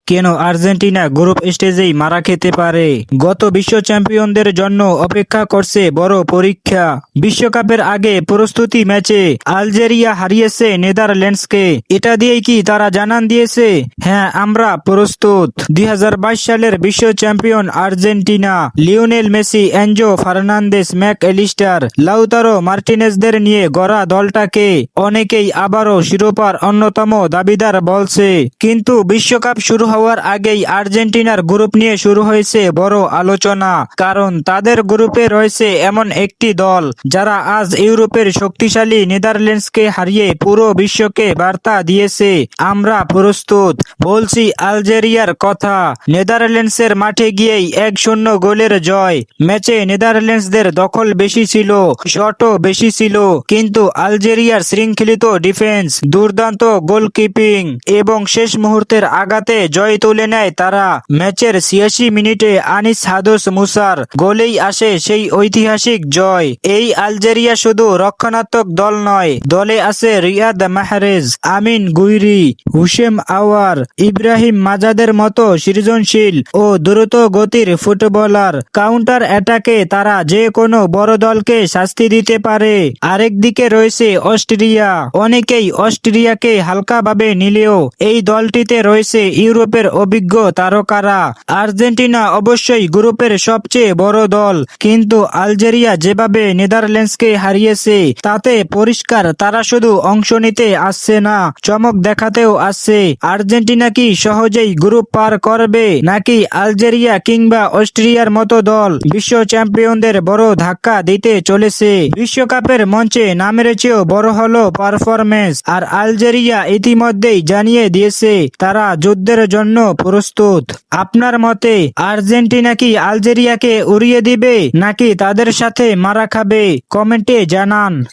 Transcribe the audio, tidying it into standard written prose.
কেন Argentina group স্টেজেই মারা খেতে পারে? গত বিশ্ব চ্যাম্পিয়নদের জন্য অপেক্ষা করছে বড় পরীক্ষা। বিশ্বকাপের আগে প্রস্তুতি ম্যাচে আলজেরিয়া হারিয়েছে নেদারল্যান্ডসকে। এটা দিয়েই কি তারা জানান দিয়েছে, হ্যাঁ আমরা প্রস্তুত? 2022 সালের বিশ্ব champion Argentina Lionel Messi, Enzo Fernandez, Mac Allister, Lautaro মার্টিনেজদের নিয়ে গড়া দলটাকে অনেকেই আবারও শিরোপার অন্যতম দাবিদার বলছে। কিন্তু বিশ্বকাপ শুরু হওয়ার আগেই আর্জেন্টিনার গ্রুপ নিয়ে শুরু হয়েছে বড় আলোচনা। কারণ তাদের গ্রুপে রয়েছে এমন একটি দল যারা আজ ইউরোপের শক্তিশালী নেদারল্যান্ডসকে হারিয়ে পুরো বিশ্বকে বার্তা দিয়েছে, আমরা প্রস্তুত। বলছি আলজেরিয়ার কথা। নেদারল্যান্ডসের মাঠে গিয়েই 1-0 গোলের জয়। ম্যাচে নেদারল্যান্ডসদের দখল বেশি ছিল, শটও বেশি ছিল, কিন্তু আলজেরিয়ার শৃঙ্খলিত ডিফেন্স, দুর্দান্ত গোলকিপিং এবং শেষ মুহূর্তের আঘাতে জয় তুলে নেয় তারা। ম্যাচের 86 মিনিটে আনিস হাদুস মুসার গোলেই আসে সেই ঐতিহাসিক জয়। এই আলজেরিয়া শুধু রক্ষণাত্মক দল নয়, দলে আছে রিয়াদ মাহরেজ, আমিন গুইরি, হুসেম আওয়ার, ইব্রাহিম মাজাদের মতো সৃজনশীল ও দ্রুত গতির ফুটবলার। কাউন্টার অ্যাটাকে তারা যে কোনো বড় দলকে শাস্তি দিতে পারে। আরেকদিকে রয়েছে অস্ট্রিয়া। অনেকেই অস্ট্রিয়াকে হালকাভাবে নিলেও এই দলটিতে রয়েছে ইউরোপের অভিজ্ঞ তারকারা। আর্জেন্টিনা অবশ্যই গ্রুপের সবচেয়ে বড় দল, কিন্তু আলজেরিয়া যেভাবে নেদারল্যান্ডসকে হারিয়েছে তাতে পরিষ্কার তারা শুধু অংশ নিতে আসছে না, চমক দেখাতেও আসছে। আর্জেন্টিনা কি সহজেই গ্রুপ পার করবে, নাকি আলজেরিয়া কিংবা অস্ট্রিয়ার মতো দল বিশ্ব চ্যাম্পিয়নদের বড় ধাক্কা দিতে চলেছে? বিশ্বকাপের মঞ্চে নামের চেয়েও বড় হলো পারফরমেন্স, আর আলজেরিয়া ইতিমধ্যেই জানিয়ে দিয়েছে তারা যুদ্ধের জন্য প্রস্তুত। আপনার মতে আর্জেন্টিনা কি আলজেরিয়াকে উড়িয়ে দিবে, নাকি তাদের সাথে মারা খাবে? কমেন্টে জানান।